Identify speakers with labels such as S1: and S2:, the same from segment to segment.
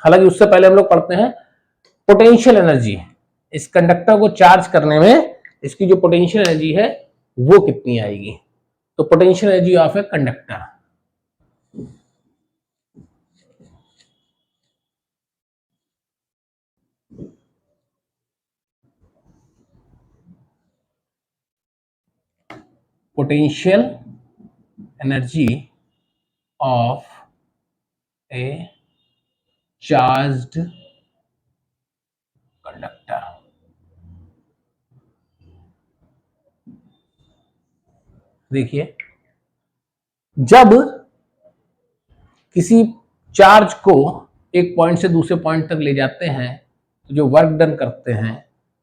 S1: हालांकि उससे पहले हम लोग पढ़ते हैं पोटेंशियल एनर्जी। इस कंडक्टर को चार्ज करने में इसकी जो पोटेंशियल एनर्जी है वो कितनी आएगी। तो potential energy of a conductor, potential energy of A charged conductor. देखिए, जब किसी चार्ज को एक पॉइंट से दूसरे पॉइंट तक ले जाते हैं तो जो वर्क डन करते हैं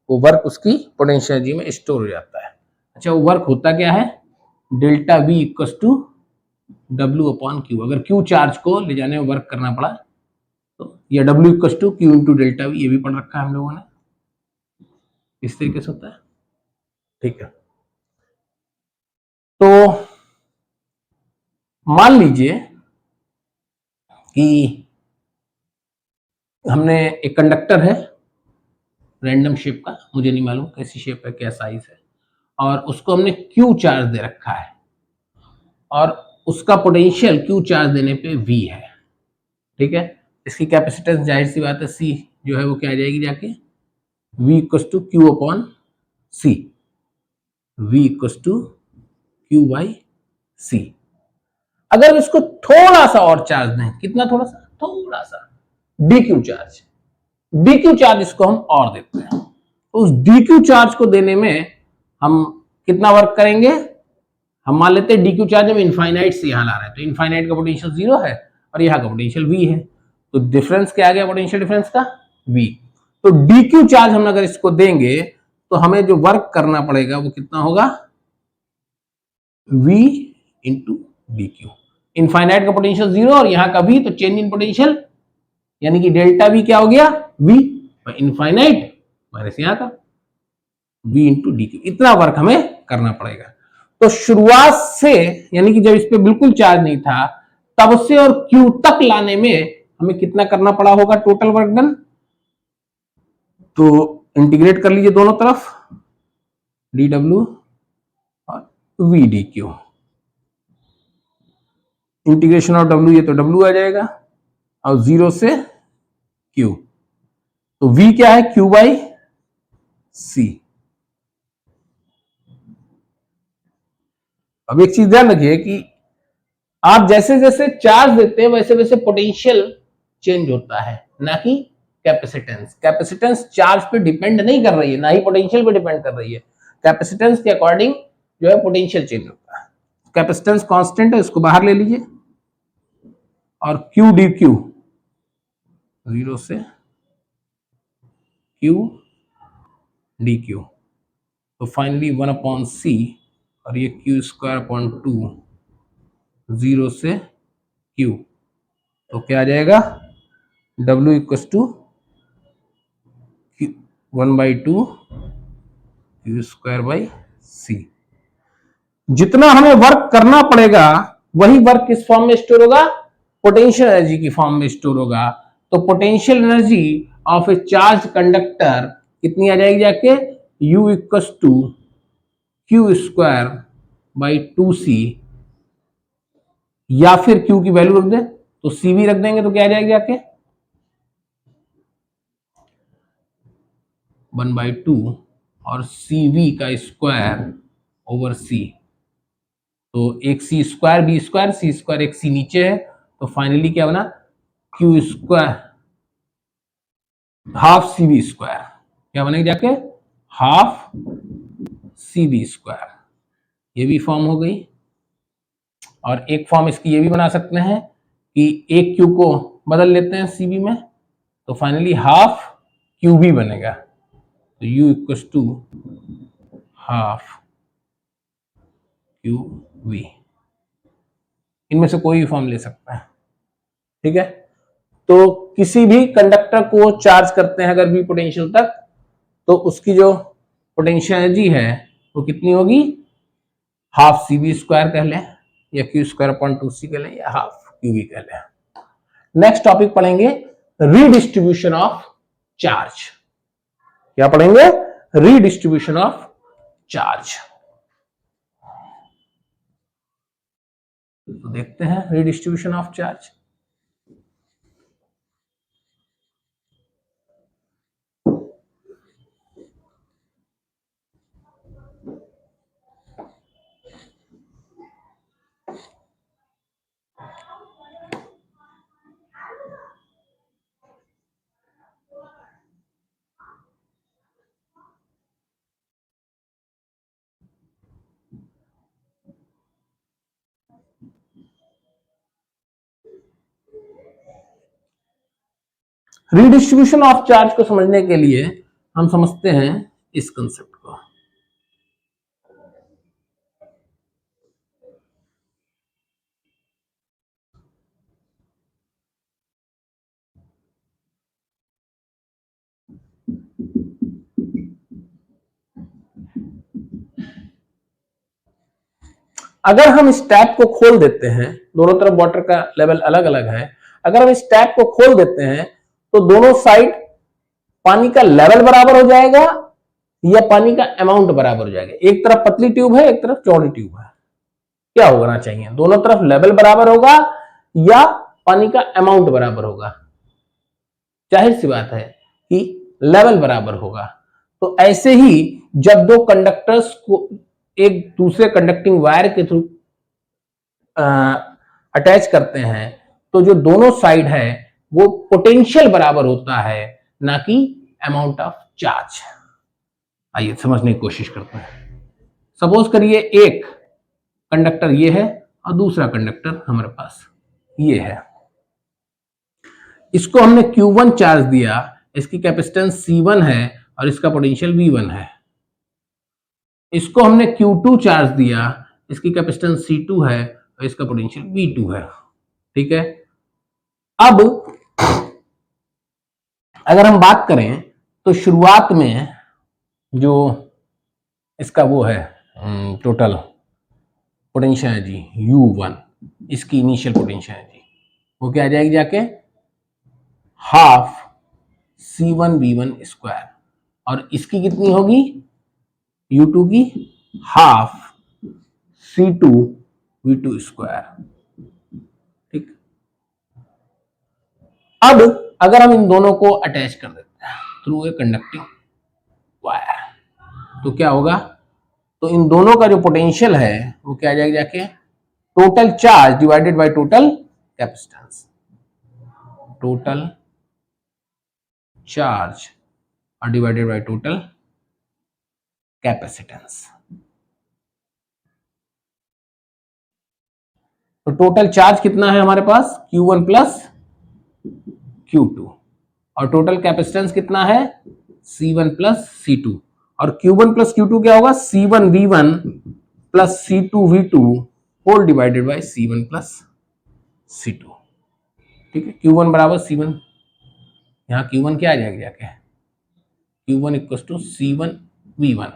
S1: वो वर्क उसकी पोटेंशियल एनर्जी में स्टोर हो जाता है। अच्छा, वो वर्क होता क्या है, delta V equal to W upon Q. अगर क्यू चार्ज को ले जाने में वर्क करना पड़ा तो या W equal to Q into delta V, ये भी पढ़ रखा है हम लोगों ने, इस तरीके से होता है। ठीक है, तो मान लीजिए कि हमने एक कंडक्टर है रैंडम शेप का, मुझे नहीं मालूम कैसी शेप है, क्या साइज है, और उसको हमने क्यू चार्ज दे रखा है और उसका पोटेंशियल क्यू चार्ज देने पे V है। ठीक है, इसकी कैपेसिटेंस जाहिर सी बात है C जो है वो क्या आ जाएगी जाके V equal to Q upon C, V equal to Q by C। अगर इसको थोड़ा सा और चार्ज दें, कितना थोड़ा सा, थोड़ा सा DQ चार्ज, DQ चार्ज इसको हम और देते हैं, तो उस DQ चार्ज को देने में हम कितना वर्क करेंगे। हम मान लेते हैं DQ चार्ज हम इनफाइनाइट से यहां ला रहे हैं, तो इनफाइनाइट का पोटेंशियल 0 है और यहाँ का पोटेंशियल V है, तो डिफरेंस क्या आ गया पोटेंशियल डिफरेंस का, V। तो DQ चार्ज हम अगर इसको देंगे तो हमें जो वर्क करना पड़ेगा वो कितना होगा, V इंटू DQ। इनफाइनाइट का पोटेंशियल 0 और यहाँ का V, तो चेंज इन पोटेंशियल यानी कि डेल्टा V क्या हो गया, V इनफाइनाइट माइनस यहाँ का V इंटू DQ। इतना वर्क हमें करना पड़ेगा। तो शुरुआत से यानी कि जब इस पे बिल्कुल चार्ज नहीं था तब से और Q तक लाने में हमें कितना करना पड़ा होगा टोटल वर्क डन। तो इंटीग्रेट कर लीजिए दोनों तरफ, dW और VdQ। इंटीग्रेशन ऑफ W, ये तो W आ जाएगा और 0 से Q, तो V क्या है, Q बाई C। अब एक चीज ध्यान रखिए कि आप जैसे जैसे चार्ज देते हैं वैसे वैसे पोटेंशियल चेंज होता है, ना कि कैपेसिटेंस। कैपेसिटेंस चार्ज पे डिपेंड नहीं कर रही है, ना ही पोटेंशियल पे डिपेंड कर रही है। कैपेसिटेंस के अकॉर्डिंग जो है पोटेंशियल चेंज होता है। कैपेसिटेंस कांस्टेंट है, इसको बाहर ले लीजिए और Q DQ 0 से Q DQ, तो फाइनली 1 अपॉन C और ये Q स्क्वायर अपॉन 2 0 से Q, तो क्या आ जाएगा W equal to 1/2 Q square by C। जितना हमें वर्क करना पड़ेगा वही वर्क किस फॉर्म में स्टोर होगा, पोटेंशियल एनर्जी की फॉर्म में स्टोर होगा। तो potential energy of a charge conductor कितनी आ जाएगी जाके, U equal to Q square by 2C, या फिर Q की वैल्यू रख दे तो CV रख देंगे तो क्या आ जाएगी जाके 1/2 और CV का स्क्वायर ओवर C, तो एक C square B square, C square एक C नीचे है, तो फाइनली क्या बना Q square half CV square, क्या बनेगा जाके हाफ CV स्क्वायर। ये भी फॉर्म हो गई। और एक फॉर्म इसकी ये भी बना सकते हैं कि एक Q को बदल लेते हैं CV में, तो फाइनली हाफ QV बनेगा, तो U equal to half QV। इनमें से कोई भी फॉर्म ले सकता है। ठीक है, तो किसी भी कंडक्टर को चार्ज करते हैं अगर V पोटेंशियल तक, तो उसकी जो पोटेंशियल एनर्जी है वो कितनी होगी, हाफ CV स्क्वायर कह लें या Q स्क्वायर अपॉन 2C कह लें या हाफ QV कह लें। नेक्स्ट टॉपिक पढ़ेंगे रीडिस्ट्रीब्यूशन ऑफ चार्ज। क्या पढ़ेंगे? Redistribution of charge. तो देखते हैं redistribution of charge. Redistribution of charge को समझने के लिए हम समझते हैं इस कंसेप्ट को। अगर हम इस टैप को खोल देते हैं, दोनों तरफ वाटर का लेवल अलग अलग है, अगर हम इस टैप को खोल देते हैं तो दोनों साइड पानी का लेवल बराबर हो जाएगा या पानी का अमाउंट बराबर हो जाएगा। एक तरफ पतली ट्यूब है, एक तरफ चौड़ी ट्यूब है। क्या होना चाहिए? दोनों तरफ लेवल बराबर होगा या पानी का अमाउंट बराबर होगा? जाहिर सी बात है कि लेवल बराबर होगा। तो ऐसे ही जब दो कंडक्टर्स को एक दूसरे कंडक्टिंग वायर के थ्रू अटैच करते हैं तो जो दोनों साइड है वो पोटेंशियल बराबर होता है, ना कि अमाउंट ऑफ चार्ज। आइए समझने की कोशिश करते हैं। सपोज करिए एक कंडक्टर ये है और दूसरा कंडक्टर हमारे पास ये है। इसको हमने Q1 चार्ज दिया, इसकी कैपेसिटेंस C1 है और इसका पोटेंशियल V1 है। इसको हमने Q2 चार्ज दिया, इसकी कैपेसिटेंस C2 है और इसका पोटेंशियल V2 है। ठीक है। अब अगर हम बात करें तो शुरुआत में जो इसका वो है टोटल पोटेंशियल है जी U1, इसकी इनिशियल पोटेंशियल है जी, वो क्या आ जाएगी जाके हाफ C1V1 स्क्वायर, और इसकी कितनी होगी U2 की हाफ C2V2 स्क्वायर। ठीक। अब अगर हम इन दोनों को अटैच कर देते हैं थ्रू ए कंडक्टिंग वायर तो क्या होगा? तो इन दोनों का जो पोटेंशियल है वो क्या आ जाएगा जाके total charge divided by total capacitance. Total charge और डिवाइडेड बाय टोटल कैपेसिटेंस। तो टोटल चार्ज कितना है हमारे पास? Q1 प्लस Q2, और टोटल कैपेसिटेंस कितना है? C1 प्लस C2, और Q1 प्लस Q2 क्या होगा? C1V1 plus C2V2 whole divided by C1 plus C2। ठीक है। Q1 बराबर C1, यहाँ Q1 क्या आ जाएगा जाके Q1 इक्वल टू C1V1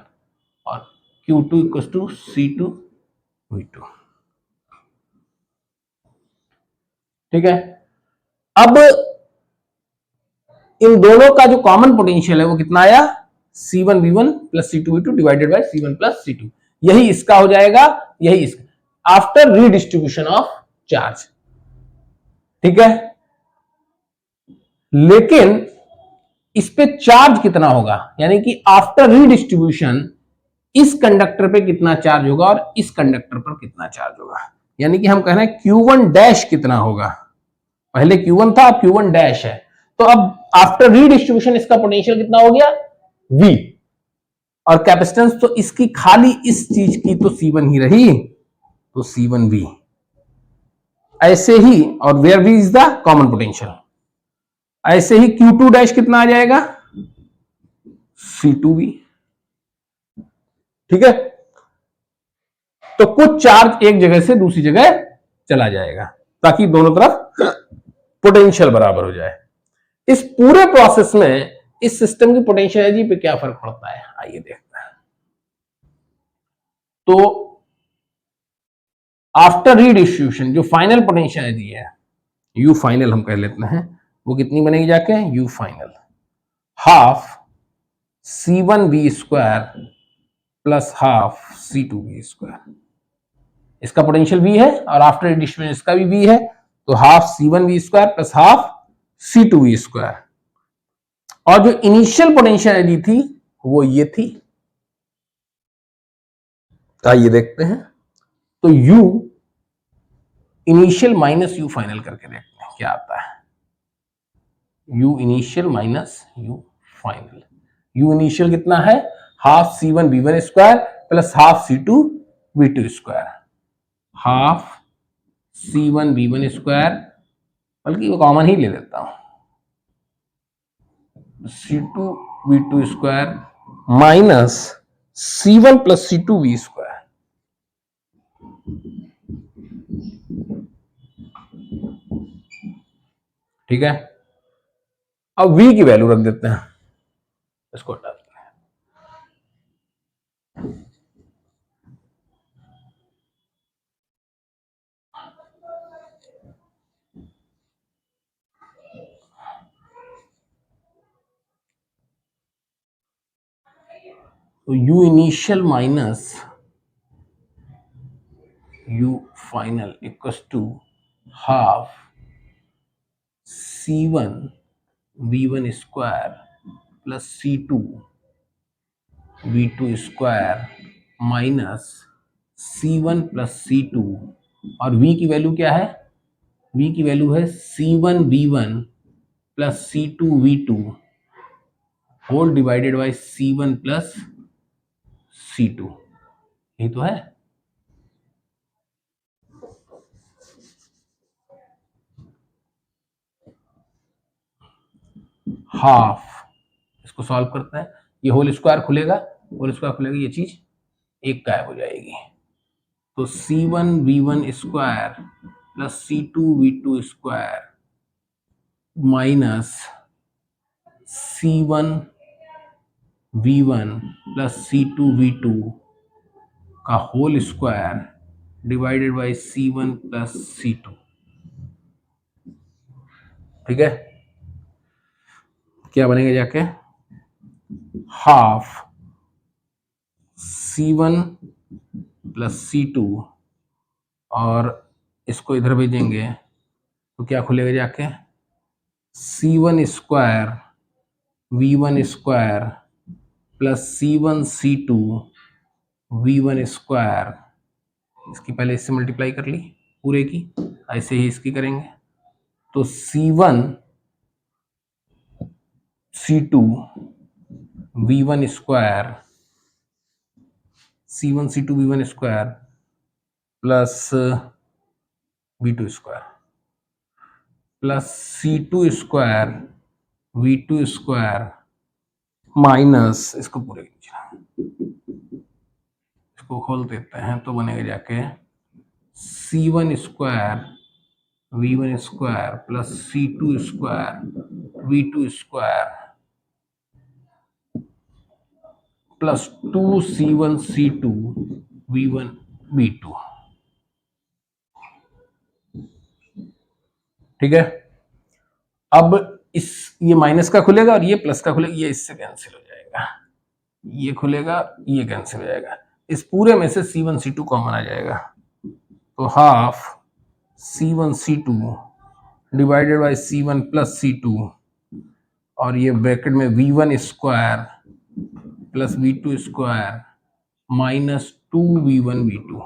S1: और Q2 इक्वल टू C2V2। ठीक है। अब इन दोनों का जो कॉमन पोटेंशियल है वो कितना आया? C1V1 plus C2V2 divided by C1 plus C2। यही इसका हो जाएगा, यही इसका आफ्टर रीडिस्ट्रीब्यूशन ऑफ चार्ज। ठीक है। लेकिन इस पे चार्ज कितना होगा, यानी कि आफ्टर रीडिस्ट्रीब्यूशन इस कंडक्टर पे कितना चार्ज होगा और इस कंडक्टर पर कितना चार्ज होगा। यानी कि हम कह रहे हैं Q1 डैश कितना होगा। पहले Q1 था, अब Q1 डैश है। तो अब आफ्टर रीडिस्ट्रीब्यूशन इसका पोटेंशियल कितना हो गया? V, और कैपेसिटेंस तो इसकी खाली इस चीज की तो C1 ही रही, तो C1V। ऐसे ही, और where V is the common potential, ऐसे ही Q2 डैश कितना आ जाएगा? C2V। ठीक है। तो कुछ चार्ज एक जगह से दूसरी जगह चला जाएगा ताकि दोनों तरफ पोटेंशियल बराबर हो जाए। इस पूरे प्रोसेस में इस सिस्टम की पोटेंशियल एनर्जी पे क्या फर्क पड़ता है, आइए देखते हैं। तो आफ्टर रीडिस्ट्रीब्यूशन जो फाइनल पोटेंशियल एनर्जी है, यू फाइनल हम कह लेते हैं, वो कितनी बनेगी जाके, you final half C1V square plus half C2V square. इसका पोटेंशियल V है और आफ्टर एडिशन इसका भी V है, तो half C1V square plus half C2V square. और जो इनिशियल पोटेंशियल एनर्जी थी वो ये थी, आइए देखते हैं। तो U initial minus U final करके देखते हैं क्या आता है। U initial minus U final, U initial कितना है, half C1V1 square plus half C2V2 square, half C1V1 square, बल्कि वो कॉमन ही ले लेता हूं, C2V2 square minus C1 plus C2V square. ठीक है, अब V की वैल्यू रख देते हैं, इसको हटा देते हैं। तो U initial minus U final equals to half C1V1 square plus C2V2 square minus C1 plus C2, और V की वैल्यू क्या है, V की वैल्यू है C1V1 plus C2V2 whole divided by C1 plus C2, यही तो है। हाफ, इसको सॉल्व करते हैं, ये होल स्क्वायर खुलेगा, होल स्क्वायर खुलेगा, ये चीज एक गायब हो जाएगी। तो C1V1 square plus C2V2 square minus C1V1 plus C2V2 का whole square divided by C1 plus C2। ठीक है, क्या बनेगा जाके, हाफ C1 प्लस C2, और इसको इधर भेजेंगे तो क्या खुलेगा जाके, C1 square V1 square plus C1 C2 V1 square, इसकी पहले इससे मल्टीप्लाई कर ली पूरे की, ऐसे ही इसकी करेंगे, तो C1 C2 V1 square, C1 C2 V1 square plus V2 square plus C2 square V2 square minus, इसको पूरे इसको खोल देते हैं तो बनेगा जाके C1 square V1 square plus C2 square V2 square plus 2C1 C2 V1 V2। ठीक है, अब इस ये माइनस का खुलेगा और ये प्लस का खुलेगा, ये इससे कैंसिल हो जाएगा, ये खुलेगा, ये कैंसिल हो जाएगा, इस पूरे में से C1 C2 कॉमन आ जाएगा, तो half C1 C2 divided by C1 plus C2, और ये ब्रैकेट में V1 square plus V2 square minus 2V1 V2,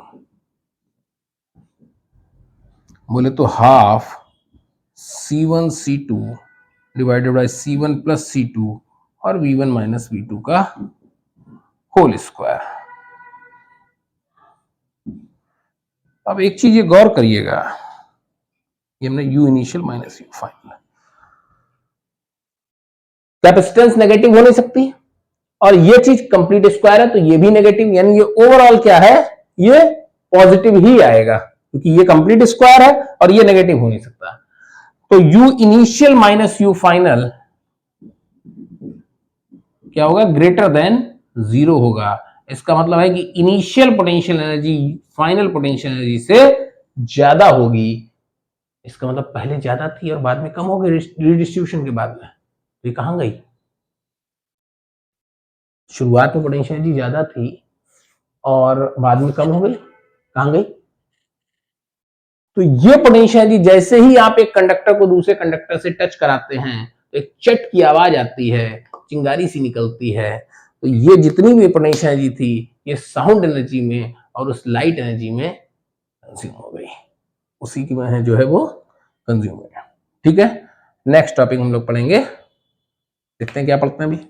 S1: बोले तो half C1 C2 divided by C1 plus C2 और V1 माइनस V2 का whole square. अब एक चीज ये गौर करिएगा, ये हमने U initial minus U final, capacitance negative हो नहीं सकती, और ये चीज कंप्लीट स्क्वायर है तो ये भी नेगेटिव, यानी ये ओवरऑल क्या है, ये पॉजिटिव ही आएगा, क्योंकि ये कंप्लीट स्क्वायर है और ये नेगेटिव हो नहीं सकता। तो U initial minus U final क्या होगा, ग्रेटर देन 0 होगा। इसका मतलब है कि initial potential energy final potential energy से ज्यादा होगी, इसका मतलब पहले ज्यादा थी और बाद में कम हो गई रिडिस्ट्रीब्यूशन के बाद में। तो ये कहाँ गई? शुरुआत में पोटेंशियल एनर्जी ज्यादा थी और बाद में कम हो गई, कहाँ गई? तो ये पोटेंशियल एनर्जी जैसे ही आप एक कंडक्टर को दूसरे कंडक्टर से टच कराते हैं तो एक चट की आवाज आती है, चिंगारी सी निकलती है। तो ये जितनी भी पोटेंशियल एनर्जी थी ये साउंड एनर्जी में और उस लाइट एनर्जी में कंज्यूम हो गई, उसी की वजह जो है वो कंज्यूम हो गया। ठीक है, नेक्स्ट टॉपिक हम लोग पढ़ेंगे, देखते हैं क्या पढ़ते हैं अभी।